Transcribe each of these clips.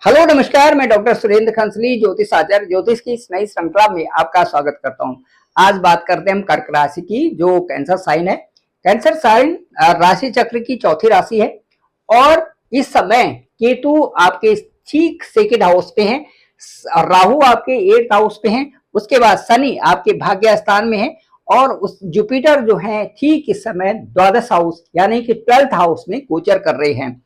Hello नमस्कार, मैं doctor Surendra खंसली ज्योतिष आचार्य ज्योतिष की इस नई श्रृंखला में आपका स्वागत करता हूं। आज बात करते हैं हम कर्क राशि की, जो कैंसर साइन है। कैंसर साइन राशि चक्र की चौथी राशि है और इस समय केतु आपके ठीक सेकंड हाउस पे हैं, राहु आपके 8th हाउस पे हैं, उसके बाद शनि आपके भाग्य स्थान में है और उस जुपिटर जो है ठीक इस समय द्वादश हाउस यानी कि 12th हाउस में गोचर कर रहे हैं।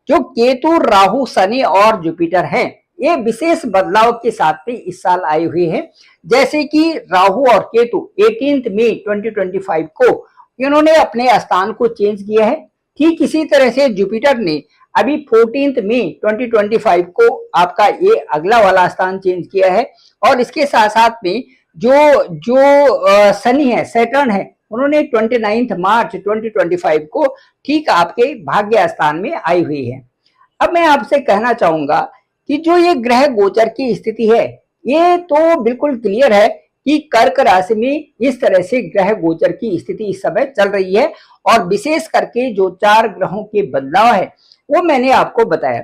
जो केतु, राहु, शनि और जुपिटर है, ये विशेष बदलाव के साथ में इस साल आए हुए हैं। जैसे कि राहु और केतु 18 मई 2025 को इन्होंने अपने स्थान को चेंज किया है। ठीक इसी तरह से जुपिटर ने अभी 14 मई 2025 को आपका ये अगला वाला स्थान चेंज किया है। और इसके साथ साथ में जो जो शनि है, सैटर्न है, उन्होंने 29 मार्च 2025 को ठीक आपके भाग्य स्थान में आई हुई है। अब मैं आपसे कहना चाहूंगा कि जो ये ग्रह गोचर की स्थिति है, ये तो बिल्कुल क्लियर है कि कर्क राशि में इस तरह से ग्रह गोचर की स्थिति इस समय चल रही है। और विशेष करके जो 4 ग्रहों के बदलाव है वो मैंने आपको बताया।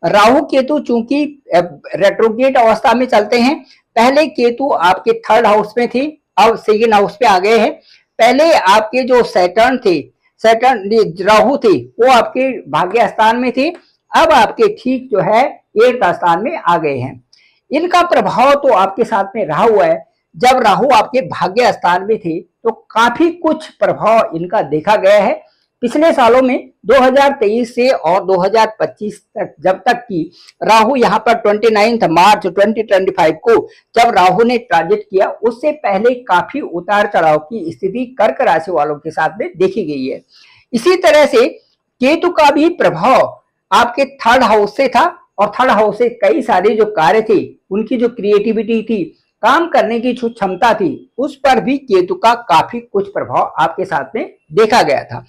राहु केतु चूंकि रेट्रोग्रेड अवस्था में चलते हैं, पहले केतु आपके 3rd हाउस में थे, अब 2nd हाउस पे आ गए हैं। पहले आपके जो सैटर्न थे, सैटर्न राहु थे, वो आपके भाग्य स्थान में थे, अब आपके ठीक जो है 8th स्थान में आ गए हैं। इनका प्रभाव तो आपके साथ में रहा हुआ है। जब राहु आपके भाग्य स्थान में थे तो काफी कुछ प्रभाव इनका देखा गया है। पिछले सालों में 2023 से और 2025 तक, जब तक कि राहु यहाँ पर 29 मार्च 2025 को जब राहु ने ट्रांजिट किया, उससे पहले काफी उतार चढ़ाव की स्थिति कर्क राशि वालों के साथ में देखी गई है। इसी तरह से केतु का भी प्रभाव आपके 3rd हाउस से था और 3rd हाउस से कई सारे जो कार्य थे, उनकी जो क्रिएटिविटी थी, काम करने की जो क्षमता थी, उस पर भी केतु का काफी कुछ प्रभाव आपके साथ में देखा गया था।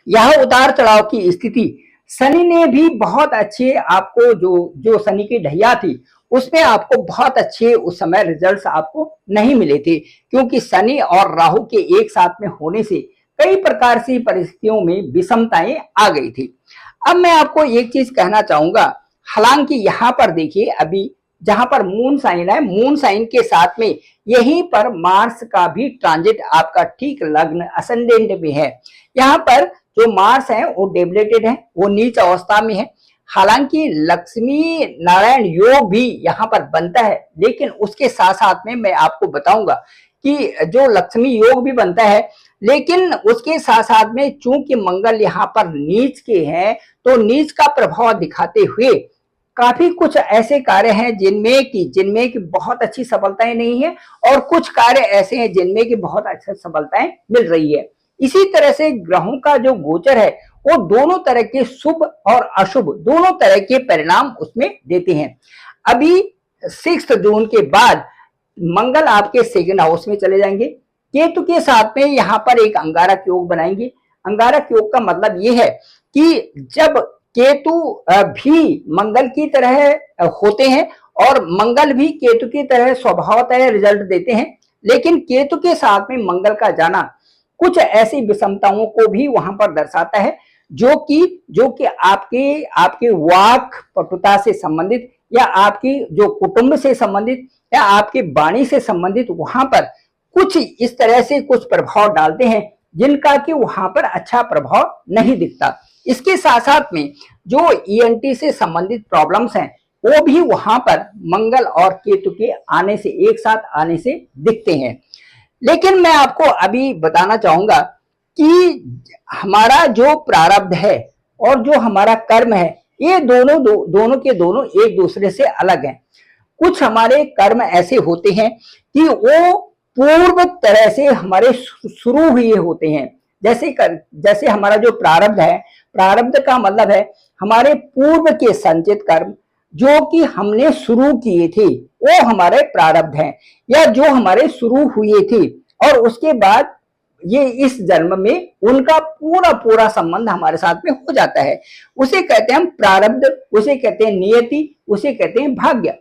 यह उतार चढ़ाव की स्थिति शनि ने भी बहुत अच्छे आपको जो शनि की ढैया थी, उसमें आपको बहुत अच्छे उस समय रिजल्ट्स आपको नहीं मिले थे, क्योंकि शनि और राहु के एक साथ में होने से कई प्रकार की परिस्थितियों में विषमताएं आ गई थी। अब मैं आपको एक चीज कहना चाहूंगा, हालांकि यहाँ पर देखिए, अभी जहां पर मून साइन है, मून साइन के साथ में यहीं पर मार्स का भी ट्रांजिट आपका ठीक लग्न असेंडेंट में है। यहाँ पर जो मार्स है वो डेबिलिटेड है, वो नीच अवस्था में है। हालांकि लक्ष्मी नारायण योग भी यहाँ पर बनता है, लेकिन उसके साथ साथ में मैं आपको बताऊंगा कि जो लक्ष्मी योग भी बनता है, लेकिन उसके साथ साथ में चूंकि मंगल यहाँ पर नीच के हैं, तो नीच का प्रभाव दिखाते हुए काफी कुछ ऐसे कार्य हैं जिनमें की बहुत अच्छी सफलताएं नहीं है, और कुछ कार्य ऐसे हैं जिनमें की बहुत अच्छी सफलताएं मिल रही है। इसी तरह से ग्रहों का जो गोचर है, वो दोनों तरह के शुभ और अशुभ दोनों तरह के परिणाम उसमें देते हैं। अभी 6 जून के बाद मंगल आपके 2nd हाउस में चले जाएंगे, केतु के साथ में यहाँ पर एक अंगारक योग बनाएंगे। अंगारक योग का मतलब ये है कि जब केतु भी मंगल की तरह होते हैं और मंगल भी केतु की तरह स्वभावतः रिजल्ट देते हैं, लेकिन केतु के साथ में मंगल का जाना कुछ ऐसी विषमताओं को भी वहां पर दर्शाता है, जो कि आपके वाक पटुता से संबंधित, या आपकी जो कुटुंब से संबंधित, या आपकी वाणी से संबंधित वहां पर कुछ इस तरह से कुछ प्रभाव डालते हैं, जिनका कि वहां पर अच्छा प्रभाव नहीं दिखता। इसके साथ साथ में जो ईएनटी से संबंधित प्रॉब्लम्स हैं, वो भी वहां पर मंगल और केतु के आने से, एक साथ आने से दिखते हैं। लेकिन मैं आपको अभी बताना चाहूंगा कि हमारा जो प्रारब्ध है और जो हमारा कर्म है, ये दोनों के दोनों एक दूसरे से अलग हैं। कुछ हमारे कर्म ऐसे होते हैं कि वो पूर्व तरह से हमारे शुरू हुए होते हैं। जैसे हमारा जो प्रारब्ध है, प्रारब्ध का मतलब है हमारे पूर्व के संचित कर्म जो कि हमने शुरू किए थे, वो हमारे प्रारब्ध हैं, या जो हमारे शुरू हुए थे और उसके बाद ये इस जन्म में उनका पूरा संबंध हमारे साथ में हो जाता है। उसे कहते हैं हम प्रारब्ध, उसे कहते हैं नियति, उसे कहते हैं भाग्य।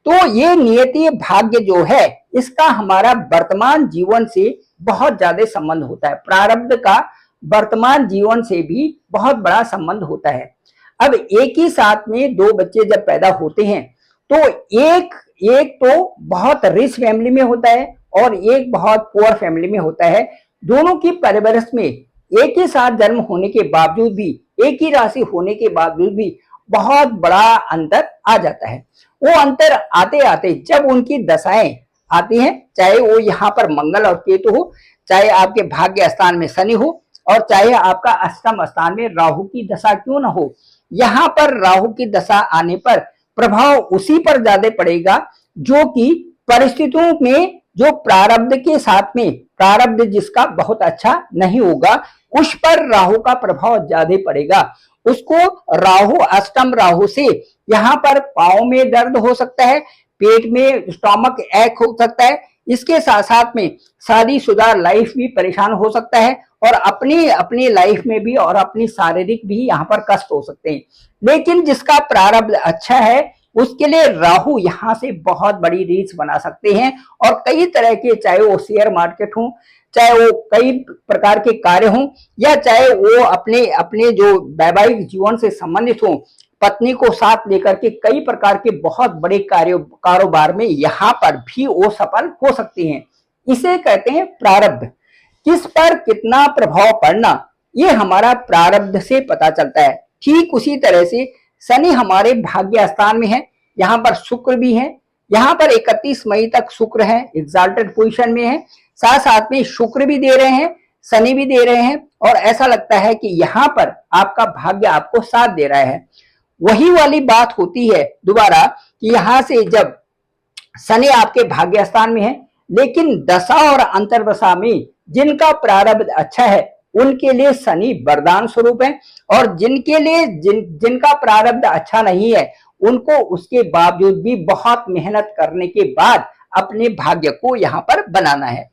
तो ये नियति भाग्य जो है, इसका हमारा वर्तमान जीवन से बहुत ज्यादा संबंध होता है। प्रारब्ध का वर्तमान जीवन से भी बहुत बड़ा संबंध होता है। अब एक ही साथ में दो बच्चे जब पैदा होते हैं तो एक एक तो बहुत रिच फैमिली में होता है और एक बहुत पुअर फैमिली में होता है। दोनों की परवरिश में एक ही साथ जन्म होने के बावजूद भी, एक ही राशि होने के बावजूद भी बहुत बड़ा अंतर आ जाता है। वो अंतर आते आते जब उनकी दशाएं आती हैं, चाहे वो यहाँ पर मंगल और केतु हो, चाहे आपके भाग्य स्थान में शनि हो, और चाहे आपका अष्टम स्थान में राहु की दशा क्यों ना हो, यहाँ पर राहु की दशा आने पर प्रभाव उसी पर ज्यादा पड़ेगा जो कि परिस्थितियों में जो प्रारब्ध के साथ में, प्रारब्ध जिसका बहुत अच्छा नहीं होगा उस पर राहु का प्रभाव ज्यादा पड़ेगा। उसको राहु, अष्टम राहु से यहाँ पर पांव में दर्द हो सकता है, पेट में स्टोमक एक हो सकता है, इसके साथ साथ में शादीशुदा लाइफ भी परेशान हो सकता है और अपनी अपनी लाइफ में भी और अपनी शारीरिक भी यहाँ पर कष्ट हो सकते हैं। लेकिन जिसका प्रारब्ध अच्छा है उसके लिए राहु यहाँ से बहुत बड़ी रीच बना सकते हैं और कई तरह के, चाहे वो शेयर मार्केट हो, चाहे वो कई प्रकार के कार्य हों, या चाहे वो अपने अपने जो वैवाहिक जीवन से संबंधित हो, पत्नी को साथ लेकर के कई प्रकार के बहुत बड़े कारोबार में यहाँ पर भी वो सफल हो सकती हैं। इसे कहते हैं प्रारब्ध। किस पर कितना प्रभाव पड़ना ये हमारा प्रारब्ध से पता चलता है। ठीक उसी तरह से शनि हमारे भाग्य स्थान में है, यहाँ पर शुक्र भी है, यहाँ पर 31 मई तक शुक्र है, एग्जाल्टेड पोजीशन में है, साथ साथ में शुक्र भी दे रहे हैं, शनि भी दे रहे हैं, और ऐसा लगता है कि यहाँ पर आपका भाग्य आपको साथ दे रहा है। वही वाली बात होती है दोबारा कि यहाँ से जब शनि आपके भाग्य स्थान में है, लेकिन दशा और अंतर्दशा में जिनका प्रारब्ध अच्छा है उनके लिए शनि वरदान स्वरूप है, और जिनके लिए जिनका प्रारब्ध अच्छा नहीं है उनको उसके बावजूद भी बहुत मेहनत करने के बाद अपने भाग्य को यहाँ पर बनाना है।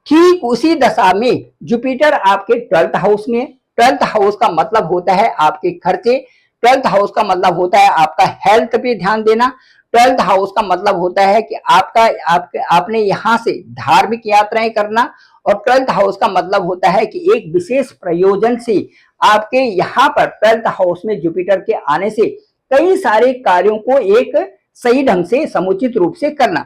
ठीक उसी दशा में जुपिटर आपके 12th हाउस में। 12th हाउस का मतलब होता है आपके खर्चे, 12th हाउस का मतलब होता है आपका हेल्थ पे ध्यान देना, 12th हाउस का मतलब होता है कि आपने यहाँ से धार्मिक यात्राएं करना, और 12th हाउस का मतलब होता है कि एक विशेष प्रयोजन से आपके यहाँ पर 12th हाउस में जुपिटर के आने से कई सारे कार्यों को एक सही ढंग से समुचित रूप से करना।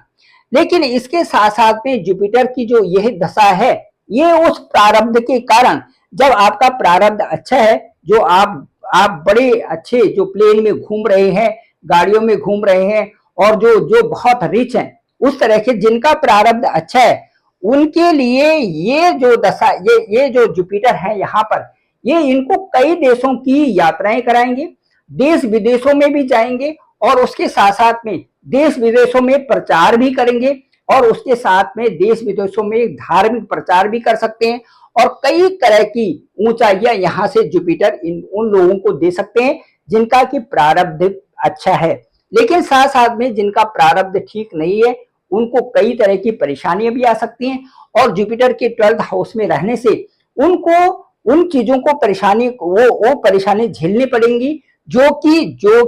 लेकिन इसके साथ साथ में जुपिटर की जो यह दशा है, ये उस प्रारब्ध के कारण, जब आपका प्रारब्ध अच्छा है, जो आप बड़े अच्छे जो प्लेन में घूम रहे हैं, गाड़ियों में घूम रहे हैं, और जो बहुत रिच हैं, उस तरह के जिनका प्रारब्ध अच्छा है उनके लिए ये जो दशा, ये जो जुपिटर है यहाँ पर, ये इनको कई देशों की यात्राएं कराएंगे, देश विदेशों में भी जाएंगे, और उसके साथ साथ में देश विदेशों में प्रचार भी करेंगे, और उसके साथ में देश विदेशों में धार्मिक प्रचार भी कर सकते हैं, और कई तरह की ऊंचाइयां यहाँ से जुपिटर उन लोगों को दे सकते हैं जिनका कि प्रारब्ध अच्छा है। लेकिन साथ साथ में जिनका प्रारब्ध ठीक नहीं है उनको कई तरह की परेशानियां भी आ सकती हैं, और जुपिटर के 12th हाउस में रहने से उनको उन चीजों को वो परेशानी झेलनी पड़ेंगी जो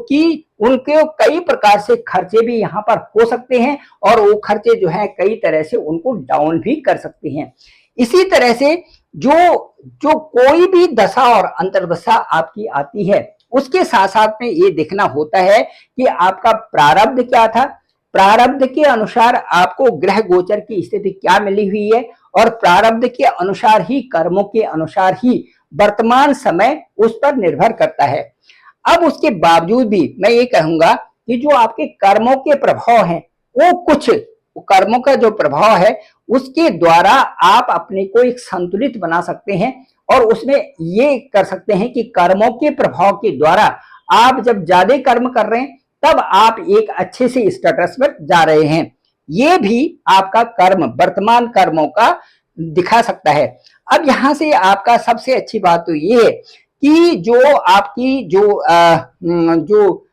कि उनके कई प्रकार से खर्चे भी यहाँ पर हो सकते हैं, और वो खर्चे जो है कई तरह से उनको डाउन भी कर सकते हैं। इसी तरह से जो कोई भी दशा और अंतर्दशा आपकी आती है उसके साथ साथ में ये देखना होता है कि आपका प्रारब्ध क्या था, प्रारब्ध के अनुसार आपको ग्रह गोचर की स्थिति क्या मिली हुई है, और प्रारब्ध के अनुसार ही, कर्मों के अनुसार ही वर्तमान समय उस पर निर्भर करता है। अब उसके बावजूद भी मैं ये कहूंगा कि जो आपके कर्मों के प्रभाव हैं, वो कर्मों का जो प्रभाव है उसके द्वारा आप अपने को एक संतुलित बना सकते हैं, और उसमें ये कर सकते हैं कि कर्मों के प्रभाव के द्वारा आप जब ज्यादा कर्म कर रहे हैं तब आप एक अच्छे से स्टेटस पर जा रहे हैं। ये भी आपका कर्म, वर्तमान कर्मों का दिखा सकता है। अब यहां से आपका सबसे अच्छी बात तो ये है कि जो आपकी जो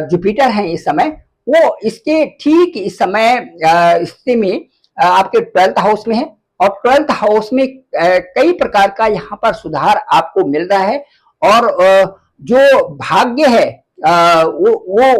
जुपिटर है इस समय, वो इसके ठीक इस समय स्थिति में आपके 12th हाउस में है, और 12th हाउस में कई प्रकार का यहाँ पर सुधार आपको मिल रहा है, और जो भाग्य है वो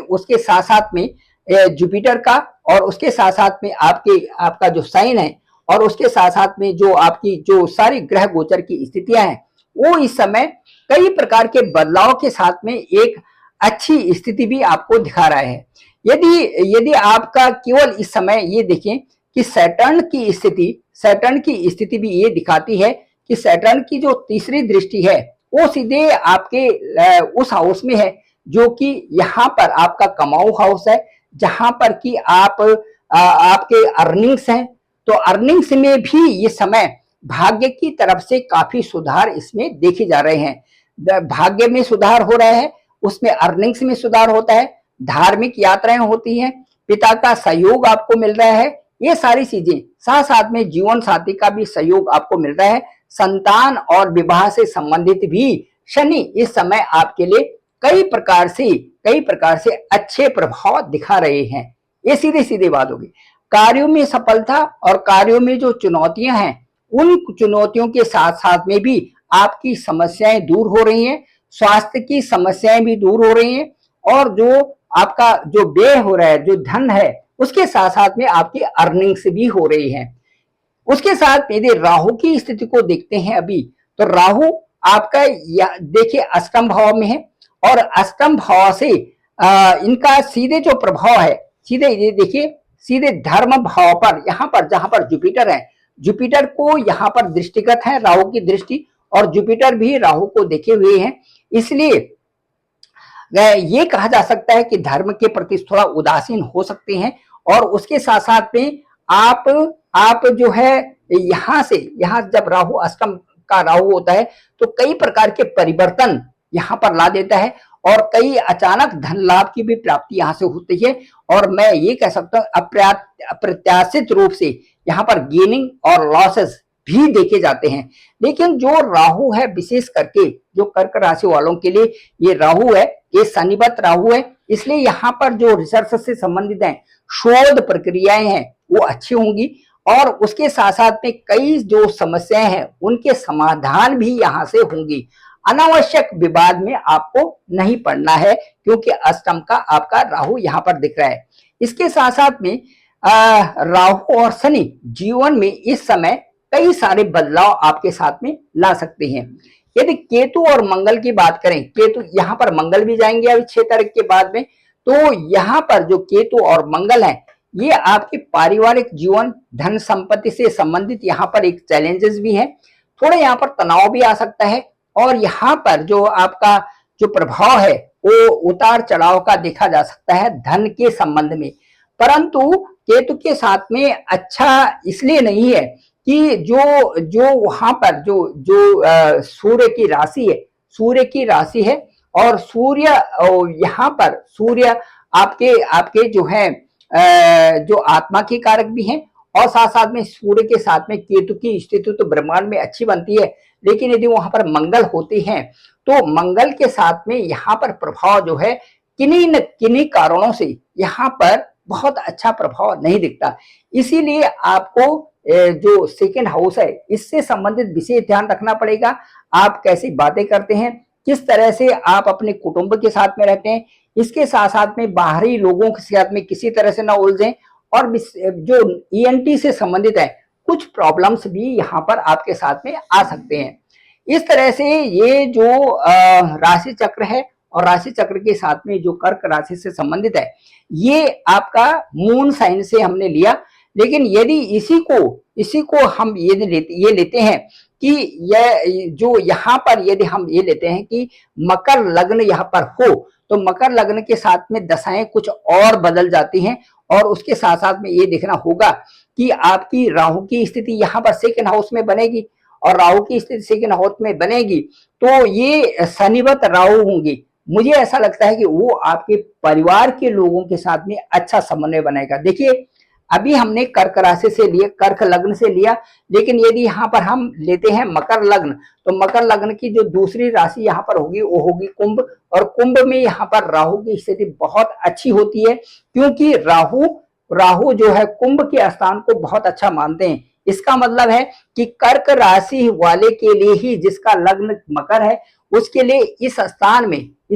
उसके साथ साथ में जुपिटर का, और उसके साथ साथ में आपका जो साइन है, और उसके साथ साथ में जो आपकी जो सारी ग्रह गोचर की स्थितियां हैं वो इस समय कई प्रकार के बदलाव के साथ में एक अच्छी स्थिति भी आपको दिखा रहा है। यदि यदि आपका केवल इस समय ये देखें कि सैटर्न की स्थिति भी ये दिखाती है कि सैटर्न की जो तीसरी दृष्टि है वो सीधे आपके उस हाउस में है जो कि यहाँ पर आपका कमाऊ हाउस है, जहां पर कि आपके अर्निंग्स हैं। तो अर्निंग्स में भी ये समय भाग्य की तरफ से काफी सुधार इसमें देखे जा रहे हैं। भाग्य में सुधार हो रहा है, उसमें अर्निंग्स में सुधार होता है, धार्मिक यात्राएं होती हैं, पिता का सहयोग आपको मिल रहा है। ये सारी चीजें साथ साथ में जीवन साथी का भी सहयोग आपको मिल रहा है। संतान और विवाह से संबंधित भी शनि इस समय आपके लिए कई प्रकार से अच्छे प्रभाव दिखा रहे हैं। ये सीधे सीधे बात होगी। कार्यों में सफलता और कार्यों में जो चुनौतियां हैं उन चुनौतियों के साथ साथ में भी आपकी समस्याएं दूर हो रही हैं, स्वास्थ्य की समस्याएं भी दूर हो रही हैं, और जो आपका जो व्यय हो रहा है, जो धन है, उसके साथ साथ में आपकी अर्निंग्स भी हो रही है। उसके साथ यदि राहु की स्थिति को देखते हैं अभी, तो राहु आपका देखिए अष्टम भाव में है, और अष्टम भाव से इनका सीधे जो प्रभाव है, सीधे ये देखिए सीधे धर्म भाव पर, यहाँ पर जहां पर जुपिटर है, जुपिटर को यहाँ पर दृष्टिगत है राहु की दृष्टि, और जुपिटर भी राहु को देखे हुए हैं। इसलिए ये कहा जा सकता है कि धर्म के प्रति थोड़ा उदासीन हो सकते हैं, और उसके साथ साथ में आप जो है यहाँ जब राहु अष्टम का राहु होता है तो कई प्रकार के परिवर्तन यहाँ पर ला देता है, और कई अचानक धन लाभ की भी प्राप्ति यहाँ से होती है, और मैं ये कह सकता हूँ अप्रत्याशित रूप से यहाँ पर गेनिंग और लॉसेस भी देखे जाते हैं। लेकिन जो राहु है, विशेष करके जो कर्क राशि वालों के लिए ये राहु है, ये शनिवत राहु है, इसलिए यहाँ पर जो रिसर्च से संबंधित है, शोध प्रक्रियाएं हैं, वो अच्छी होंगी, और उसके साथ साथ में कई जो समस्याएं हैं उनके समाधान भी यहाँ से होंगी। अनावश्यक विवाद में आपको नहीं पड़ना है, क्योंकि अष्टम का आपका राहु यहाँ पर दिख रहा है। इसके साथ साथ में राहु और शनि जीवन में इस समय कई सारे बदलाव आपके साथ में ला सकते हैं। यदि केतु और मंगल की बात करें, केतु यहाँ पर मंगल भी जाएंगे अभी 6 तारीख के बाद में, तो यहाँ पर जो केतु और मंगल है, ये आपके पारिवारिक जीवन, धन संपत्ति से संबंधित यहाँ पर एक चैलेंजेस भी है, थोड़े यहाँ पर तनाव भी आ सकता है, और यहाँ पर जो आपका जो प्रभाव है वो उतार चढ़ाव का देखा जा सकता है धन के संबंध में। परंतु केतु के साथ में अच्छा इसलिए नहीं है कि जो वहां पर जो सूर्य की राशि है, और सूर्य यहाँ पर सूर्य आपके जो है जो आत्मा के कारक भी हैं, और साथ साथ में सूर्य के साथ में केतु की स्थिति तो ब्रह्मांड में अच्छी बनती है, लेकिन यदि वहां पर मंगल होते हैं तो मंगल के साथ में यहाँ पर प्रभाव जो है किन्हीं न किन्हीं कारणों से यहाँ पर बहुत अच्छा प्रभाव नहीं दिखता। इसीलिए आपको जो सेकेंड हाउस है इससे संबंधित विशेष ध्यान रखना पड़ेगा। आप कैसी बातें करते हैं, किस तरह से आप अपने कुटुंब के साथ में रहते हैं, इसके साथ साथ में बाहरी लोगों के साथ में किसी तरह से ना उलझें, और जो ईएनटी से संबंधित है कुछ प्रॉब्लम्स भी यहाँ पर आपके साथ में आ सकते हैं। इस तरह से ये जो राशि चक्र है, और राशि चक्र के साथ में जो कर्क राशि से संबंधित है, ये आपका मून साइन से हमने लिया। लेकिन यदि इसी को हम ये लेते हैं कि यह जो यहाँ पर यदि हम ये लेते हैं कि मकर लग्न यहाँ पर हो, तो मकर लग्न के साथ में दशाएं कुछ और बदल जाती हैं, और उसके साथ साथ में ये देखना होगा कि आपकी राहु की स्थिति यहाँ पर सेकंड हाउस में बनेगी, और राहु की स्थिति सेकंड हाउस में बनेगी तो ये शनिवत राहु होंगी। मुझे ऐसा लगता है कि वो आपके परिवार के लोगों के साथ में अच्छा समन्वय बनाएगा। देखिए अभी हमने कर्क राशि से लिए, कर्क लग्न से लिया, लेकिन यदि यहाँ पर हम लेते हैं मकर लग्न, तो मकर लग्न की जो दूसरी राशि यहाँ पर होगी वो होगी कुंभ, और कुंभ में यहाँ पर राहु की स्थिति बहुत अच्छी होती है, क्योंकि राहु जो है कुंभ के स्थान को बहुत अच्छा मानते हैं। इसका मतलब है कि कर्क राशि वाले के लिए ही, जिसका लग्न मकर है, उसके लिए इस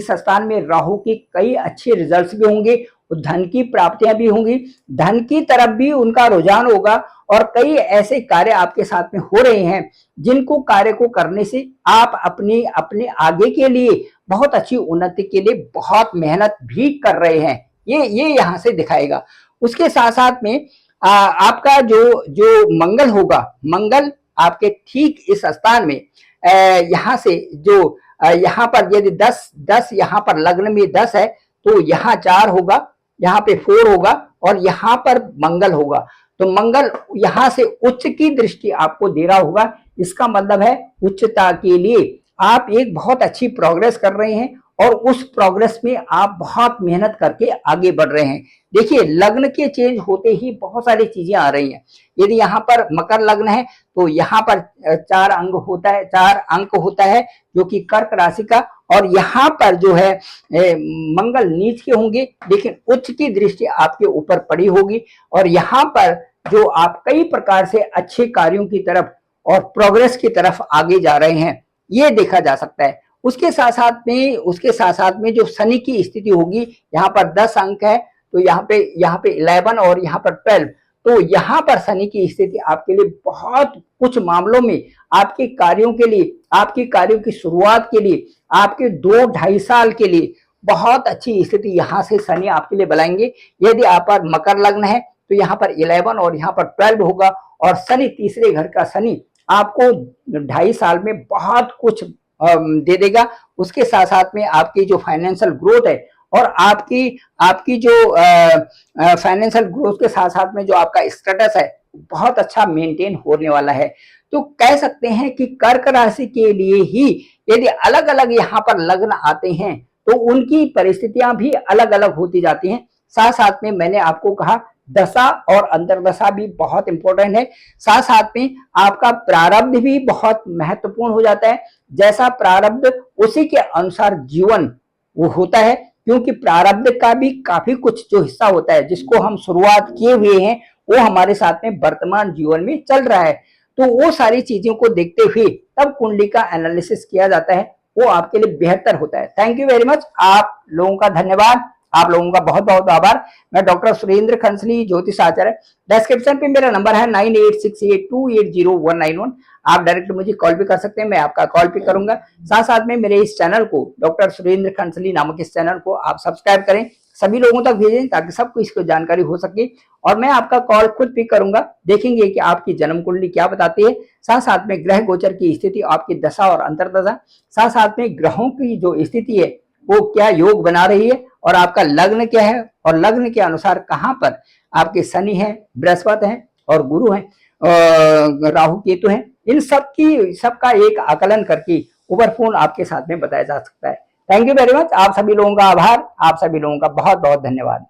स्थान में राहु की कई अच्छे रिजल्ट्स भी होंगे, धन की प्राप्तियां भी होंगी, धन की तरफ भी उनका रुझान होगा और कई ऐसे कार्य आपके साथ में हो रहे हैं जिनको कार्य को करने से आप अपनी अपने आगे के लिए बहुत अच्छी उन्नति के लिए बहुत मेहनत भी कर रहे हैं। ये यहाँ से दिखाएगा। उसके साथ साथ में आपका जो जो मंगल होगा, मंगल आपके ठीक इस स्थान में यहाँ से जो यहाँ पर यदि 10 यहाँ पर लग्न में 10 है तो यहाँ 4 होगा, यहाँ पे 4 होगा और यहाँ पर मंगल होगा। तो मंगल यहाँ से उच्च की दृष्टि आपको दे रहा होगा। इसका मतलब है उच्चता के लिए आप एक बहुत अच्छी प्रोग्रेस कर रहे हैं और उस प्रोग्रेस में आप बहुत मेहनत करके आगे बढ़ रहे हैं। देखिए लग्न के चेंज होते ही बहुत सारी चीजें आ रही हैं। यदि यहाँ पर मकर लग्न है तो यहाँ पर 4 अंक होता है जो कि कर्क राशि का, और यहाँ पर जो है मंगल नीच के होंगे लेकिन उच्च की दृष्टि आपके ऊपर पड़ी होगी और यहाँ पर जो आप कई प्रकार से अच्छे कार्यों की तरफ और प्रोग्रेस की तरफ आगे जा रहे हैं, ये देखा जा सकता है। उसके साथ साथ में जो शनि की स्थिति होगी, यहाँ पर 10 अंक है तो यहाँ पे 11 और यहाँ पर 12, तो यहाँ पर शनि की स्थिति आपके लिए बहुत कुछ मामलों में आपके कार्यों के लिए, आपके कार्यों की शुरुआत के लिए, आपके 2-2.5 साल के लिए बहुत अच्छी स्थिति यहाँ से शनि आपके लिए बनाएंगे। यदि आप पर मकर लग्न है तो यहाँ पर 11 और यहाँ पर 12 होगा और शनि तीसरे घर का शनि आपको 2.5 साल में बहुत कुछ दे देगा। उसके साथ साथ में आपकी जो फाइनेंशियल ग्रोथ है और आपकी जो फाइनेंशियल ग्रोथ के साथ साथ में जो आपका स्टेटस है बहुत अच्छा मेंटेन होने वाला है। तो कह सकते हैं कि कर्क राशि के लिए ही यदि अलग अलग यहाँ पर लग्न आते हैं तो उनकी परिस्थितियां भी अलग अलग होती जाती हैं। साथ साथ में मैंने आपको कहा दशा और अंतर्दशा भी बहुत इंपॉर्टेंट है। साथ साथ में आपका प्रारब्ध भी बहुत महत्वपूर्ण हो जाता है। जैसा प्रारब्ध उसी के अनुसार जीवन वो होता है, क्योंकि प्रारब्ध का भी काफी कुछ जो हिस्सा होता है जिसको हम शुरुआत किए हुए हैं वो हमारे साथ में वर्तमान जीवन में चल रहा है। तो वो सारी चीजों को देखते हुए तब कुंडली का एनालिसिस किया जाता है, वो आपके लिए बेहतर होता है। Thank you very much. आप लोगों का धन्यवाद, आप लोगों का बहुत बहुत आभार। मैं डॉक्टर सुरेंद्र खंसली, ज्योतिष आचार्य। डिस्क्रिप्शन पे मेरा नंबर है 9868280191। आप डायरेक्ट मुझे कॉल भी कर सकते हैं, मैं आपका कॉल भी करूंगा। साथ साथ में मेरे इस चैनल को, डॉक्टर सुरेंद्र खंसली नामक इस चैनल को आप सब्सक्राइब करें, सभी लोगों तक भेजें ताकि सबको इसको जानकारी हो सके। और मैं आपका कॉल खुद पिक करूंगा, देखेंगे कि आपकी जन्म कुंडली क्या बताती है। साथ साथ में ग्रह गोचर की स्थिति, आपकी दशा और अंतर्दशा, साथ साथ में ग्रहों की जो स्थिति है वो क्या योग बना रही है और आपका लग्न क्या है और लग्न के अनुसार कहाँ पर आपके शनि है, बृहस्पति है और गुरु है, राहु केतु है। इन सबका एक आकलन करके ओवरफोन आपके साथ में बताया जा सकता है। Thank you very much. आप सभी लोगों का आभार, आप सभी लोगों का बहुत बहुत धन्यवाद।